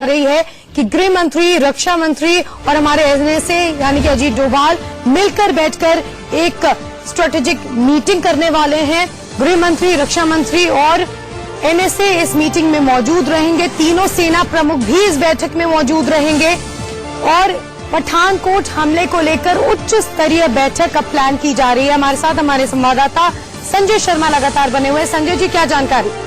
रही है कि गृह मंत्री, रक्षा मंत्री और हमारे एनएसए यानी कि अजीत डोभाल मिलकर बैठकर एक स्ट्रेटेजिक मीटिंग करने वाले हैं। गृह मंत्री, रक्षा मंत्री और एनएसए इस मीटिंग में मौजूद रहेंगे। तीनों सेना प्रमुख भी इस बैठक में मौजूद रहेंगे और पठानकोट हमले को लेकर उच्च स्तरीय बैठक अब प्लान की जा रही है। हमारे साथ हमारे संवाददाता संजय शर्मा लगातार बने हुए हैं। संजय जी, क्या जानकारी?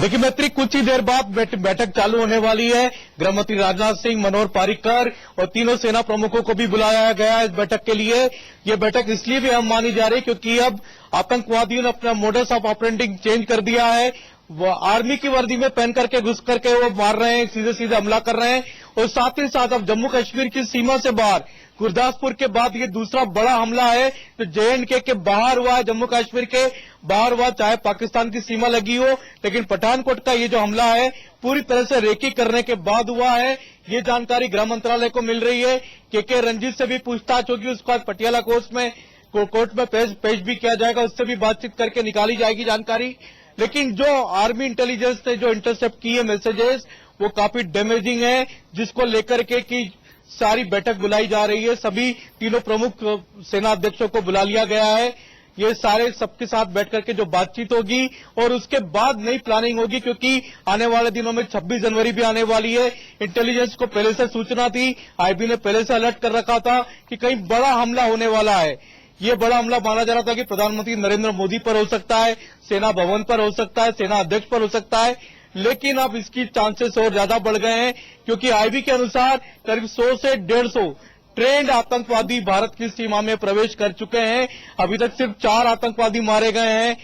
देखिए मैत्री, कुछ ही देर बाद बैठक चालू होने वाली है। गृहमंत्री राजनाथ सिंह, मनोहर पर्रिकर और तीनों सेना प्रमुखों को भी बुलाया गया है इस बैठक के लिए। ये बैठक इसलिए भी अहम मानी जा रही है क्योंकि अब आतंकवादियों ने अपना मोडस ऑफ ऑपरेंडिंग चेंज कर दिया है। वो आर्मी की वर्दी में पहन करके घुस करके वो मार रहे हैं, सीधे सीधे हमला कर रहे हैं और साथ ही साथ अब जम्मू कश्मीर की सीमा से बाहर गुरदासपुर के बाद ये दूसरा बड़ा हमला है जो जेएंडके के बाहर हुआ है, जम्मू कश्मीर के बाहर हुआ। चाहे पाकिस्तान की सीमा लगी हो, लेकिन पठानकोट का ये जो हमला है पूरी तरह से रेकी करने के बाद हुआ है। ये जानकारी गृह मंत्रालय को मिल रही है। के रंजीत से भी पूछताछ होगी, उसके बाद पटियाला कोर्ट में पेश भी किया जाएगा, उससे भी बातचीत करके निकाली जाएगी जानकारी। लेकिन जो आर्मी इंटेलिजेंस ने जो इंटरसेप्ट की है मैसेजेस, वो काफी डैमेजिंग है, जिसको लेकर के की सारी बैठक बुलाई जा रही है। सभी तीनों प्रमुख सेना अध्यक्षों को बुला लिया गया है। ये सारे सबके साथ बैठ करके जो बातचीत होगी और उसके बाद नई प्लानिंग होगी, क्योंकि आने वाले दिनों में 26 जनवरी भी आने वाली है। इंटेलिजेंस को पहले से सूचना थी, आईबी ने पहले से अलर्ट कर रखा था कि कहीं बड़ा हमला होने वाला है। ये बड़ा हमला माना जा रहा था कि प्रधानमंत्री नरेंद्र मोदी पर हो सकता है, सेना भवन पर हो सकता है, सेना अध्यक्ष पर हो सकता है, लेकिन अब इसकी चांसेस और ज्यादा बढ़ गए हैं क्योंकि आईबी के अनुसार करीब 100 से 150 ट्रेंड आतंकवादी भारत की सीमा में प्रवेश कर चुके हैं। अभी तक सिर्फ 4 आतंकवादी मारे गए हैं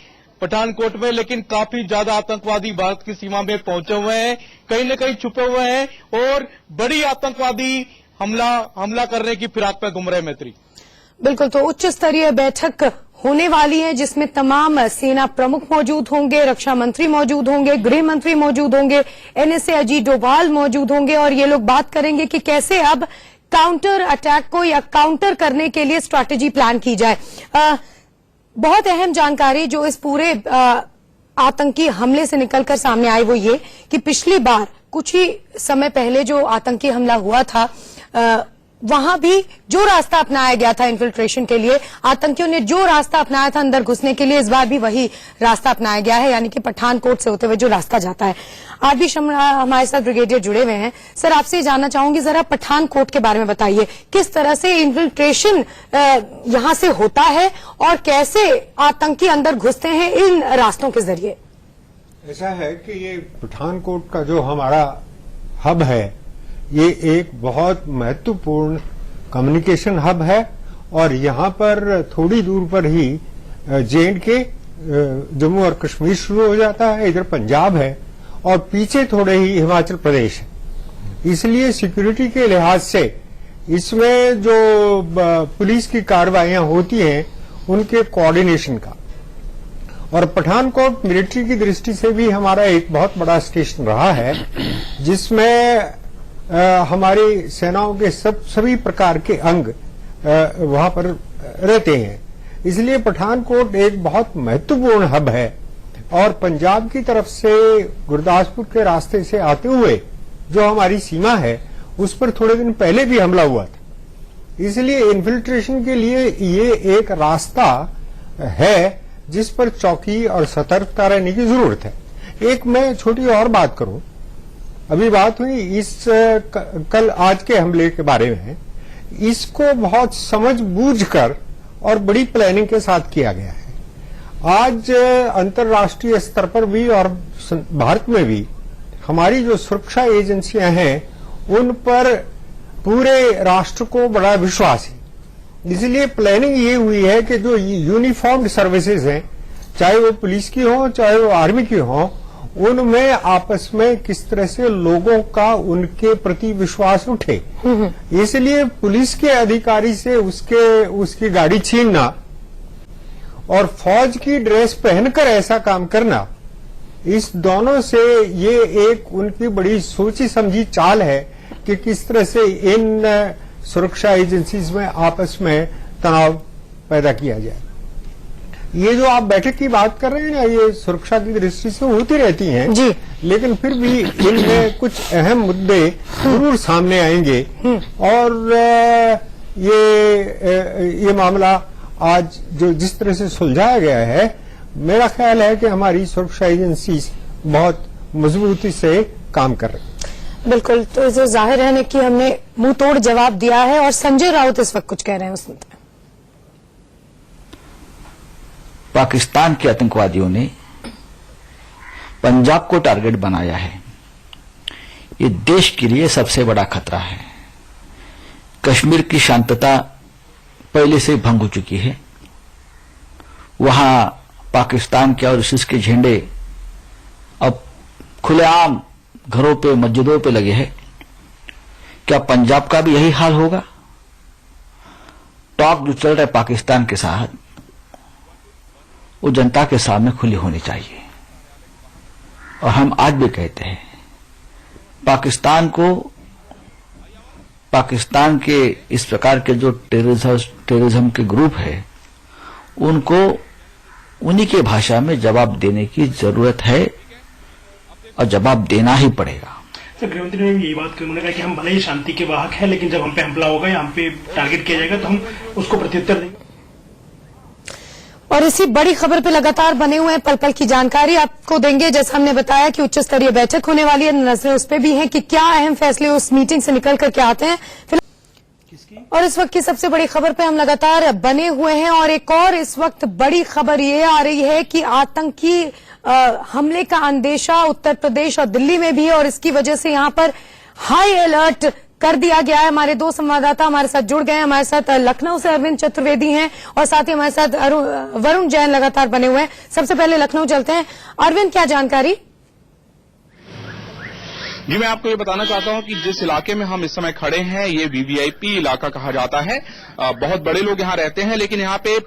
पठानकोट में, लेकिन काफी ज्यादा आतंकवादी भारत की सीमा में पहुंचे हुए हैं, कहीं न कहीं छुपे हुए हैं और बड़ी आतंकवादी हमला करने की फिराक में घूम रहे हैं। मैत्री, बिल्कुल, तो उच्च स्तरीय बैठक होने वाली है जिसमें तमाम सेना प्रमुख मौजूद होंगे, रक्षा मंत्री मौजूद होंगे, गृह मंत्री मौजूद होंगे, एनएसए अजीत डोभाल मौजूद होंगे और ये लोग बात करेंगे कि कैसे अब काउंटर अटैक को या काउंटर करने के लिए स्ट्रैटेजी प्लान की जाए। बहुत अहम जानकारी जो इस पूरे आतंकी हमले से निकलकर सामने आई वो ये कि पिछली बार कुछ ही समय पहले जो आतंकी हमला हुआ था वहां भी जो रास्ता अपनाया गया था इन्फिल्ट्रेशन के लिए, आतंकियों ने जो रास्ता अपनाया था अंदर घुसने के लिए, इस बार भी वही रास्ता अपनाया गया है, यानी कि पठानकोट से होते हुए जो रास्ता जाता है। आज भी हमारे साथ ब्रिगेडियर जुड़े हुए हैं। सर, आपसे ये जानना चाहूंगी, जरा पठानकोट के बारे में बताइए, किस तरह से इन्फिल्ट्रेशन यहां से होता है और कैसे आतंकी अंदर घुसते हैं इन रास्तों के जरिए? ऐसा है कि ये पठानकोट का जो हमारा हब है, ये एक बहुत महत्वपूर्ण कम्युनिकेशन हब है और यहाँ पर थोड़ी दूर पर ही जेएंडके, जम्मू और कश्मीर शुरू हो जाता है, इधर पंजाब है और पीछे थोड़े ही हिमाचल प्रदेश है। इसलिए सिक्योरिटी के लिहाज से इसमें जो पुलिस की कार्रवाइयां होती हैं उनके कोऑर्डिनेशन का, और पठानकोट मिलिट्री की दृष्टि से भी हमारा एक बहुत बड़ा स्टेशन रहा है जिसमें हमारी सेनाओं के सभी प्रकार के अंग वहां पर रहते हैं। इसलिए पठानकोट एक बहुत महत्वपूर्ण हब है और पंजाब की तरफ से गुरदासपुर के रास्ते से आते हुए जो हमारी सीमा है उस पर थोड़े दिन पहले भी हमला हुआ था। इसलिए इन्फिल्ट्रेशन के लिए ये एक रास्ता है जिस पर चौकी और सतर्कता रहने की जरूरत है। एक मैं छोटी और बात करूं, अभी बात हुई इस कल आज के हमले के बारे में, इसको बहुत समझ बूझ कर और बड़ी प्लानिंग के साथ किया गया है। आज अंतर्राष्ट्रीय स्तर पर भी और भारत में भी हमारी जो सुरक्षा एजेंसियां हैं उन पर पूरे राष्ट्र को बड़ा विश्वास है। इसलिए प्लानिंग ये हुई है कि जो यूनिफॉर्म्ड सर्विसेज हैं, चाहे वो पुलिस की हो चाहे वो आर्मी की हो, उनमें आपस में किस तरह से लोगों का उनके प्रति विश्वास उठे। इसलिए पुलिस के अधिकारी से उसकी गाड़ी छीनना और फौज की ड्रेस पहनकर ऐसा काम करना, इस दोनों से ये एक उनकी बड़ी सोची समझी चाल है कि किस तरह से इन सुरक्षा एजेंसीज में आपस में तनाव पैदा किया जाए। ये जो आप बैठक की बात कर रहे हैं ना, ये सुरक्षा की दृष्टि से होती रहती हैं जी। लेकिन फिर भी इनमें कुछ अहम मुद्दे जरूर सामने आएंगे और ये मामला आज जो जिस तरह से सुलझाया गया है, मेरा ख्याल है कि हमारी सुरक्षा एजेंसी बहुत मजबूती से काम कर रही है। बिल्कुल, तो इसे जाहिर है कि हमने मुंह तोड़ जवाब दिया है और संजय राउत इस वक्त कुछ कह रहे हैं उसमें। पाकिस्तान के आतंकवादियों ने पंजाब को टारगेट बनाया है। ये देश के लिए सबसे बड़ा खतरा है। कश्मीर की शांतता पहले से भंग हो चुकी है। वहां पाकिस्तान के और आरएसएस के झंडे अब खुलेआम घरों पे, मस्जिदों पे लगे हैं। क्या पंजाब का भी यही हाल होगा? टॉक जो चल रहा है पाकिस्तान के साथ, वो जनता के सामने खुली होनी चाहिए। और हम आज भी कहते हैं, पाकिस्तान के इस प्रकार के जो टेररिज्म के ग्रुप है, उनको उन्हीं के भाषा में जवाब देने की जरूरत है और जवाब देना ही पड़ेगा। सर, गृहमंत्री ने यही बात की, उन्होंने कहा कि हम भले ही शांति के वाहक हैं, लेकिन जब हम पे हमला होगा या हम पे टारगेट किया जाएगा तो हम उसको प्रत्युत्तर देंगे। और इसी बड़ी खबर पे लगातार बने हुए हैं, पल पल की जानकारी आपको देंगे। जैसा हमने बताया कि उच्च स्तरीय बैठक होने वाली है, नजरें उस पर भी हैं कि क्या अहम फैसले उस मीटिंग से निकल करके आते हैं। और इस वक्त की सबसे बड़ी खबर पे हम लगातार बने हुए हैं और एक और इस वक्त बड़ी खबर ये आ रही है कि आतंकी हमले का अंदेशा उत्तर प्रदेश और दिल्ली में भी है और इसकी वजह से यहां पर हाई अलर्ट कर दिया गया है। हमारे दो संवाददाता हमारे साथ जुड़ गए हैं। हमारे साथ लखनऊ से अरविंद चतुर्वेदी हैं और साथ ही हमारे साथ वरुण जैन लगातार बने हुए हैं। सबसे पहले लखनऊ चलते हैं। अरविंद, क्या जानकारी? जी, मैं आपको ये बताना चाहता हूं कि जिस इलाके में हम इस समय खड़े हैं, ये वीवीआईपी इलाका कहा जाता है। बहुत बड़े लोग यहाँ रहते हैं, लेकिन यहाँ पे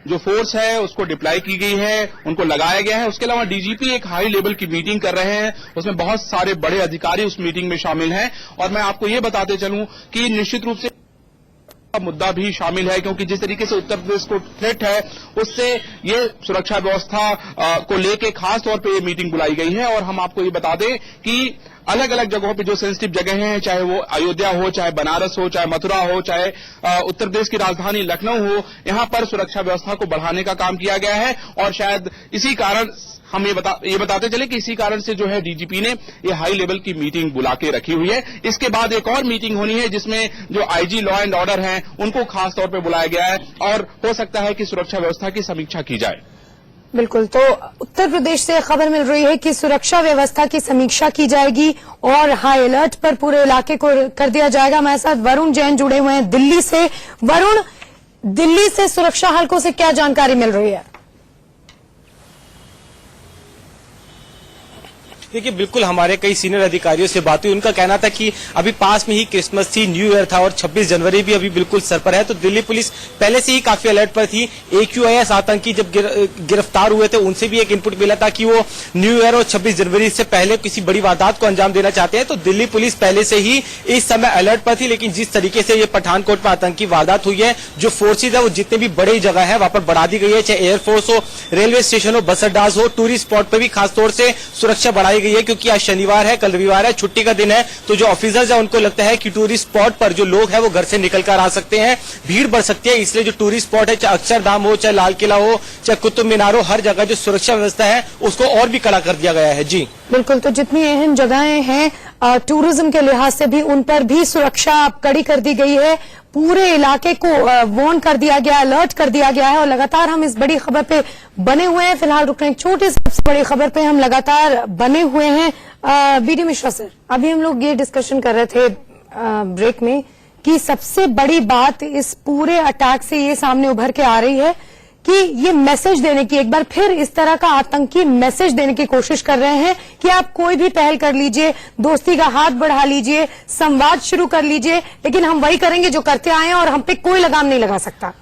जो फोर्स है उसको डिप्लॉय की गई है, उनको लगाया गया है। उसके अलावा डीजीपी एक हाई लेवल की मीटिंग कर रहे हैं, उसमें बहुत सारे बड़े अधिकारी उस मीटिंग में शामिल हैं। और मैं आपको ये बताते चलूं कि निश्चित रूप से मुद्दा भी शामिल है, क्योंकि जिस तरीके से उत्तर प्रदेश को थ्रेट है, उससे ये सुरक्षा व्यवस्था को लेके खास तौर पे ये मीटिंग बुलाई गई है। और हम आपको ये बता दें कि अलग अलग जगहों पे जो सेंसिटिव जगह हैं, चाहे वो अयोध्या हो, चाहे बनारस हो, चाहे मथुरा हो, चाहे उत्तर प्रदेश की राजधानी लखनऊ हो, यहां पर सुरक्षा व्यवस्था को बढ़ाने का काम किया गया है। और शायद इसी कारण हम ये बताते चले कि इसी कारण से जो है डीजीपी ने ये हाई लेवल की मीटिंग बुला के रखी हुई है। इसके बाद एक और मीटिंग होनी है जिसमें जो आईजी लॉ एंड ऑर्डर हैं उनको खास तौर पे बुलाया गया है और हो सकता है कि सुरक्षा व्यवस्था की समीक्षा की जाए। बिल्कुल, तो उत्तर प्रदेश से खबर मिल रही है कि सुरक्षा व्यवस्था की समीक्षा की जाएगी और हाई अलर्ट पर पूरे इलाके को कर दिया जाएगा। हमारे साथ वरुण जैन जुड़े हुए हैं दिल्ली से। वरुण, दिल्ली से सुरक्षा हलकों से क्या जानकारी मिल रही है? देखिए, बिल्कुल हमारे कई सीनियर अधिकारियों से बात हुई। उनका कहना था कि अभी पास में ही क्रिसमस थी, न्यू ईयर था और 26 जनवरी भी अभी बिल्कुल सर पर है, तो दिल्ली पुलिस पहले से ही काफी अलर्ट पर थी। AQIS आतंकी जब गिरफ्तार हुए थे, उनसे भी एक इनपुट मिला था कि वो न्यू ईयर और 26 जनवरी से पहले किसी बड़ी वारदात को अंजाम देना चाहते हैं। तो दिल्ली पुलिस पहले से ही इस समय अलर्ट पर थी। लेकिन जिस तरीके से ये पठानकोट में आतंकी वारदात हुई है, जो फोर्सेज है वो जितने भी बड़ी जगह है वहां पर बढ़ा दी गई है, चाहे एयरफोर्स हो, रेलवे स्टेशन हो, बस अड्डा हो, टूरिस्ट स्पॉट पर भी खासतौर से सुरक्षा बढ़ाई गई है। क्योंकि आज शनिवार है, कल रविवार है, छुट्टी का दिन है, तो जो ऑफिसर्स है उनको लगता है कि टूरिस्ट स्पॉट पर जो लोग हैं वो घर से निकल कर आ सकते हैं, भीड़ बढ़ सकती है। इसलिए जो टूरिस्ट स्पॉट है, चाहे अक्षरधाम हो, चाहे लाल किला हो, चाहे कुतुब मीनार हो, हर जगह जो सुरक्षा व्यवस्था है उसको और भी कड़ा कर दिया गया है। जी बिल्कुल, तो जितनी अहम जगहें हैं टूरिज्म के लिहाज से भी उन पर भी सुरक्षा कड़ी कर दी गई है। पूरे इलाके को वार्न कर दिया गया, अलर्ट कर दिया गया है और लगातार हम इस बड़ी खबर पे बने हुए हैं। फिलहाल रुक रहे हैं, छोटी सबसे बड़ी खबर पे हम लगातार बने हुए हैं। बीडी मिश्रा सर, अभी हम लोग ये डिस्कशन कर रहे थे ब्रेक में कि सबसे बड़ी बात इस पूरे अटैक से ये सामने उभर के आ रही है कि ये मैसेज देने की, एक बार फिर इस तरह का आतंकी मैसेज देने की कोशिश कर रहे हैं कि आप कोई भी पहल कर लीजिए, दोस्ती का हाथ बढ़ा लीजिए, संवाद शुरू कर लीजिए, लेकिन हम वही करेंगे जो करते आए हैं और हम पे कोई लगाम नहीं लगा सकता।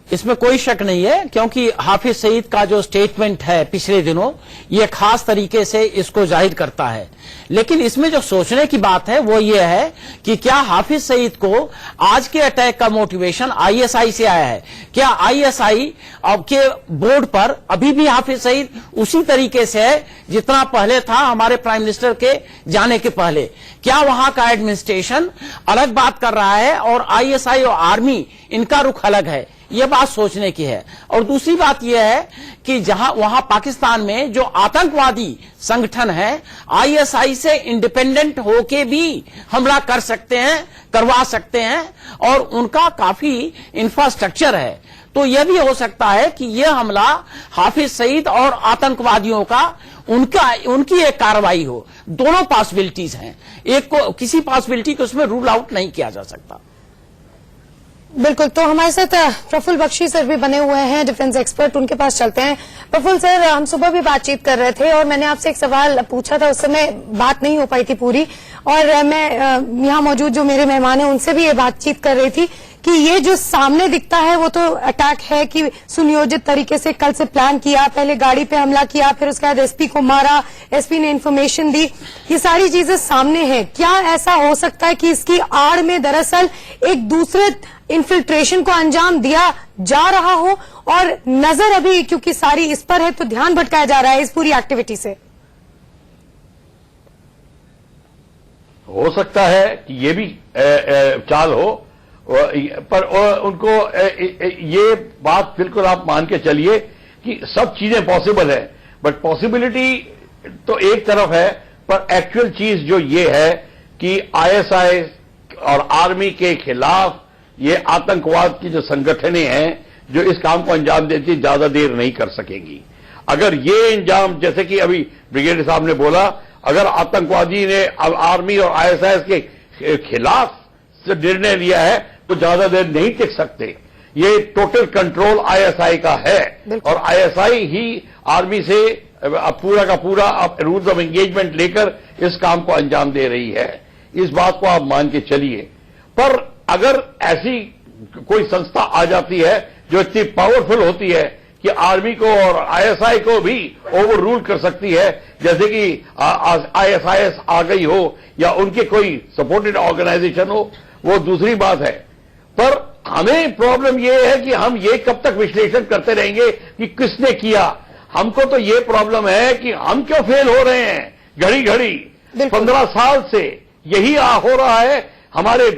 इसमें कोई शक नहीं है, क्योंकि हाफिज सईद का जो स्टेटमेंट है पिछले दिनों, ये खास तरीके से इसको जाहिर करता है। लेकिन इसमें जो सोचने की बात है वो ये है कि क्या हाफिज सईद को आज के अटैक का मोटिवेशन आईएसआई से आया है? क्या आईएसआई के बोर्ड पर अभी भी हाफिज सईद उसी तरीके से है जितना पहले था हमारे प्राइम मिनिस्टर के जाने के पहले? क्या वहां का एडमिनिस्ट्रेशन अलग बात कर रहा है और आईएसआई और आर्मी इनका रुख अलग है? यह बात सोचने की है। और दूसरी बात यह है कि जहां वहां पाकिस्तान में जो आतंकवादी संगठन है, आईएसआई से इंडिपेंडेंट होके भी हमला कर सकते हैं, करवा सकते हैं, और उनका काफी इंफ्रास्ट्रक्चर है। तो यह भी हो सकता है कि यह हमला हाफिज सईद और आतंकवादियों का उनकी एक कार्रवाई हो। दोनों पॉसिबिलिटीज हैं, एक को किसी पॉसिबिलिटी को उसमें रूल आउट नहीं किया जा सकता। बिल्कुल। तो हमारे साथ प्रफुल्ल बख्शी सर भी बने हुए हैं, डिफेंस एक्सपर्ट, उनके पास चलते हैं। प्रफुल्ल सर, हम सुबह भी बातचीत कर रहे थे और मैंने आपसे एक सवाल पूछा था, उस समय बात नहीं हो पाई थी पूरी, और मैं यहाँ मौजूद जो मेरे मेहमान हैं उनसे भी ये बातचीत कर रही थी कि ये जो सामने दिखता है वो तो अटैक है कि सुनियोजित तरीके से कल से प्लान किया, पहले गाड़ी पे हमला किया, फिर उसके बाद एसपी को मारा, एसपी ने इन्फॉर्मेशन दी, ये सारी चीजें सामने हैं। क्या ऐसा हो सकता है कि इसकी आड़ में दरअसल एक दूसरे इन्फिल्ट्रेशन को अंजाम दिया जा रहा हो, और नजर अभी क्योंकि सारी इस पर है तो ध्यान भटकाया जा रहा है इस पूरी एक्टिविटी से? हो सकता है कि ये भी चाल हो, पर उनको ये बात बिल्कुल आप मान के चलिए कि सब चीजें पॉसिबल है, बट पॉसिबिलिटी तो एक तरफ है, पर एक्चुअल चीज जो ये है कि आईएसआई और आर्मी के खिलाफ ये आतंकवाद की जो संगठनें हैं जो इस काम को अंजाम देती है, ज्यादा देर नहीं कर सकेंगी। अगर ये अंजाम, जैसे कि अभी ब्रिगेडियर साहब ने बोला, अगर आतंकवादी ने आर्मी और आईएसआई के खिलाफ से निर्णय लिया है तो ज्यादा देर नहीं टिक सकते। ये टोटल कंट्रोल आईएसआई का है, और आईएसआई ही आर्मी से पूरा का पूरा रूल्स ऑफ एंगेजमेंट लेकर इस काम को अंजाम दे रही है। इस बात को आप मान के चलिए। पर अगर ऐसी कोई संस्था आ जाती है जो इतनी पावरफुल होती है कि आर्मी को और आईएसआई को भी ओवर रूल कर सकती है, जैसे कि आईएसआईएस आ गई हो या उनके कोई सपोर्टेड ऑर्गेनाइजेशन हो, वो दूसरी बात है। पर हमें प्रॉब्लम यह है कि हम ये कब तक विश्लेषण करते रहेंगे कि किसने किया। हमको तो ये प्रॉब्लम है कि हम क्यों फेल हो रहे हैं घड़ी घड़ी। 15 साल से यही हो रहा है, हमारे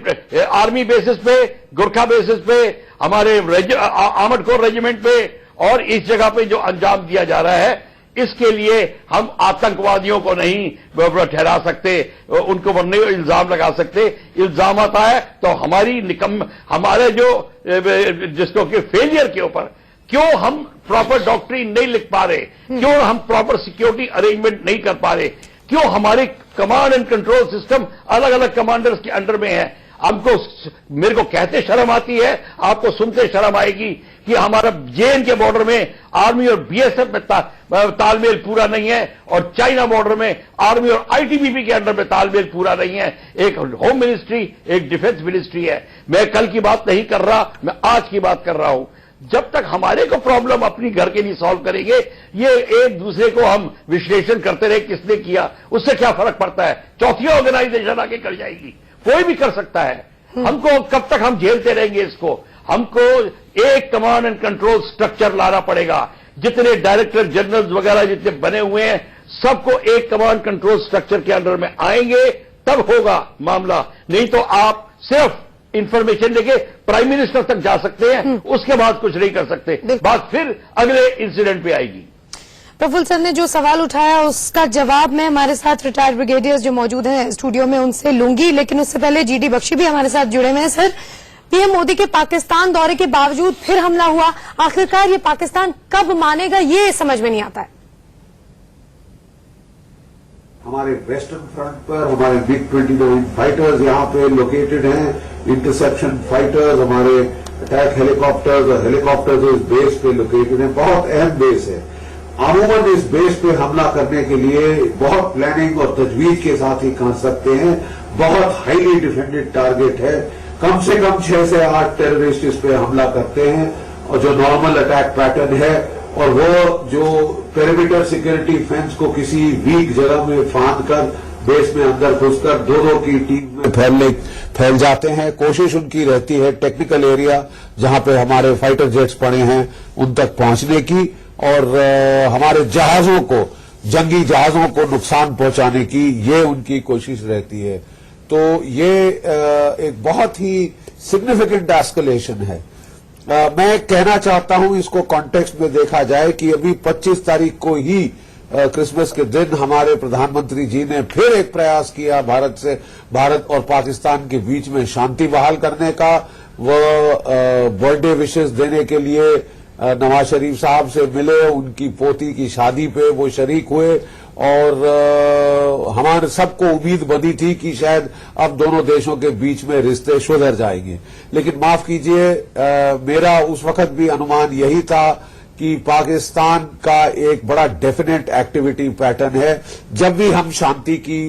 आर्मी बेसिस पे, गुरखा बेसिस पे, हमारे आर्मड कोर रेजिमेंट पे, और इस जगह पे जो अंजाम दिया जा रहा है, इसके लिए हम आतंकवादियों को नहीं ठहरा सकते, उनको नहीं इल्जाम लगा सकते। इल्जाम आता है तो हमारे जो जिसको कि फेलियर के ऊपर, क्यों हम प्रॉपर डॉक्ट्रिन नहीं लिख पा रहे, क्यों हम प्रॉपर सिक्योरिटी अरेंजमेंट नहीं कर पा रहे, क्यों हमारे कमांड एंड कंट्रोल सिस्टम अलग अलग कमांडर्स के अंडर में है। मेरे को कहते शर्म आती है, आपको सुनते शर्म आएगी कि हमारा जेएन के बॉर्डर में आर्मी और बीएसएफ में तालमेल पूरा नहीं है, और चाइना बॉर्डर में आर्मी और आईटीबीपी के अंडर में तालमेल पूरा नहीं है। एक होम मिनिस्ट्री, एक डिफेंस मिनिस्ट्री है। मैं कल की बात नहीं कर रहा, मैं आज की बात कर रहा हूं। जब तक हमारे को प्रॉब्लम अपनी घर के लिए सॉल्व करेंगे, ये एक दूसरे को हम विश्लेषण करते रहे किसने किया, उससे क्या फर्क पड़ता है। चौथी ऑर्गेनाइजेशन आगे कर जाएगी, कोई भी कर सकता है। हमको कब तक हम झेलते रहेंगे इसको? हमको एक कमांड एंड कंट्रोल स्ट्रक्चर लाना पड़ेगा। जितने डायरेक्टर जनरल वगैरह जितने बने हुए हैं, सबको एक कमांड कंट्रोल स्ट्रक्चर के अंडर में आएंगे, तब होगा मामला। नहीं तो आप सिर्फ इंफॉर्मेशन लेके प्राइम मिनिस्टर तक जा सकते हैं, उसके बाद कुछ नहीं कर सकते। बात फिर अगले इंसिडेंट पे आएगी। प्रफुल्ल सर ने जो सवाल उठाया उसका जवाब मैं हमारे साथ रिटायर्ड ब्रिगेडियर्स जो मौजूद हैं स्टूडियो में उनसे लूंगी, लेकिन उससे पहले जीडी बख्शी भी हमारे साथ जुड़े हुए हैं। सर, पीएम मोदी के पाकिस्तान दौरे के बावजूद फिर हमला हुआ, आखिरकार ये पाकिस्तान कब मानेगा, ये समझ में नहीं आता है। हमारे वेस्टर्न फ्रंट पर हमारे मिग 29 फाइटर्स यहाँ पे लोकेटेड हैं, इंटरसेप्शन फाइटर्स, हमारे अटैक हेलीकॉप्टर्स और हेलीकॉप्टर्स इस बेस पे लोकेटेड हैं। बहुत अहम बेस है। अमूमन इस बेस पे हमला करने के लिए बहुत प्लानिंग और तजवीज के साथ ही कर सकते हैं। बहुत हाईली डिफेंडेड टारगेट है। कम से कम 6 से 8 टेररिस्ट इस पे हमला करते हैं, और जो नॉर्मल अटैक पैटर्न है, और वो जो पेरिमीटर सिक्योरिटी फेंस को किसी वीक जगह में फांद कर बेस में अंदर घुसकर दो की टीम में फैल जाते हैं। कोशिश उनकी रहती है टेक्निकल एरिया जहां पे हमारे फाइटर जेट्स पड़े हैं उन तक पहुंचने की, और हमारे जहाजों को, जंगी जहाजों को नुकसान पहुंचाने की, ये उनकी कोशिश रहती है। तो ये एक बहुत ही सिग्निफिकेंट एस्केलेशन है। मैं कहना चाहता हूं, इसको कॉन्टेक्स्ट में देखा जाए कि अभी 25 तारीख को ही क्रिसमस के दिन हमारे प्रधानमंत्री जी ने फिर एक प्रयास किया भारत और पाकिस्तान के बीच में शांति बहाल करने का। वो बर्थडे विशेस देने के लिए नवाज शरीफ साहब से मिले, उनकी पोती की शादी पे वो शरीक हुए, और हमारे सबको उम्मीद बंधी थी कि शायद अब दोनों देशों के बीच में रिश्ते सुधर जाएंगे। लेकिन माफ कीजिए, मेरा उस वक्त भी अनुमान यही था कि पाकिस्तान का एक बड़ा डेफिनेट एक्टिविटी पैटर्न है। जब भी हम शांति की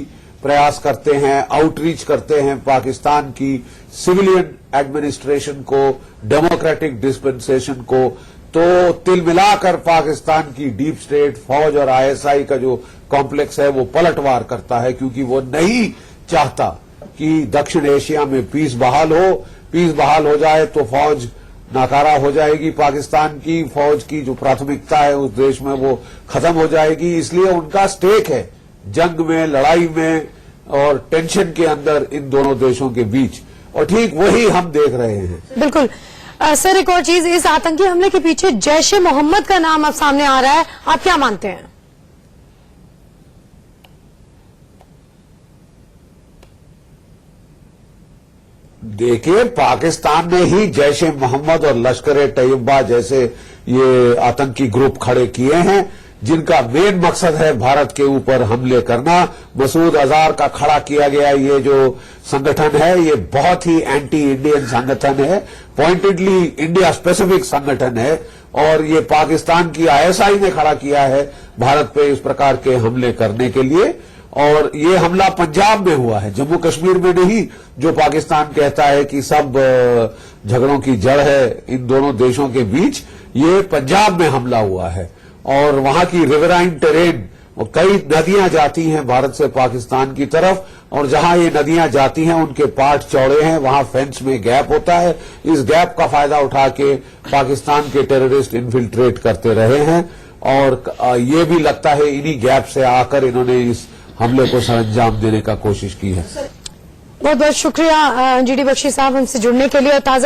प्रयास करते हैं, आउटरीच करते हैं पाकिस्तान की सिविलियन एडमिनिस्ट्रेशन को, डेमोक्रेटिक डिस्पेंसेशन को, तो तिल मिलाकर पाकिस्तान की डीप स्टेट फौज और आईएसआई का जो कॉम्प्लेक्स है वो पलटवार करता है, क्योंकि वो नहीं चाहता कि दक्षिण एशिया में पीस बहाल हो। पीस बहाल हो जाए तो फौज नाकारा हो जाएगी, पाकिस्तान की फौज की जो प्राथमिकता है उस देश में वो खत्म हो जाएगी। इसलिए उनका स्टेक है जंग में, लड़ाई में और टेंशन के अंदर इन दोनों देशों के बीच, और ठीक वही हम देख रहे हैं। बिल्कुल सर, एक और चीज, इस आतंकी हमले के पीछे जैश ए मोहम्मद का नाम अब सामने आ रहा है, आप क्या मानते हैं? देखिए, पाकिस्तान ने ही जैश ए मोहम्मद और लश्कर ए तैयबा जैसे ये आतंकी ग्रुप खड़े किए हैं, जिनका मेन मकसद है भारत के ऊपर हमले करना। मसूद अजहर का खड़ा किया गया ये जो संगठन है, ये बहुत ही एंटी इंडियन संगठन है, पॉइंटेडली इंडिया स्पेसिफिक संगठन है, और ये पाकिस्तान की आईएसआई ने खड़ा किया है भारत पे इस प्रकार के हमले करने के लिए। और ये हमला पंजाब में हुआ है, जम्मू कश्मीर में नहीं, जो पाकिस्तान कहता है कि सब झगड़ों की जड़ है इन दोनों देशों के बीच। ये पंजाब में हमला हुआ है, और वहां की रिवराइन टेरेन, और कई नदियां जाती हैं भारत से पाकिस्तान की तरफ, और जहां ये नदियां जाती हैं उनके पार्ट चौड़े हैं, वहां फेंस में गैप होता है। इस गैप का फायदा उठा के पाकिस्तान के टेररिस्ट इन्फिल्ट्रेट करते रहे हैं, और ये भी लगता है इन्हीं गैप से आकर इन्होंने इस हमले को सरअंजाम देने का कोशिश की है। बहुत बहुत शुक्रिया जीडी बख्शी साहब हमसे जुड़ने के लिए। और ताजा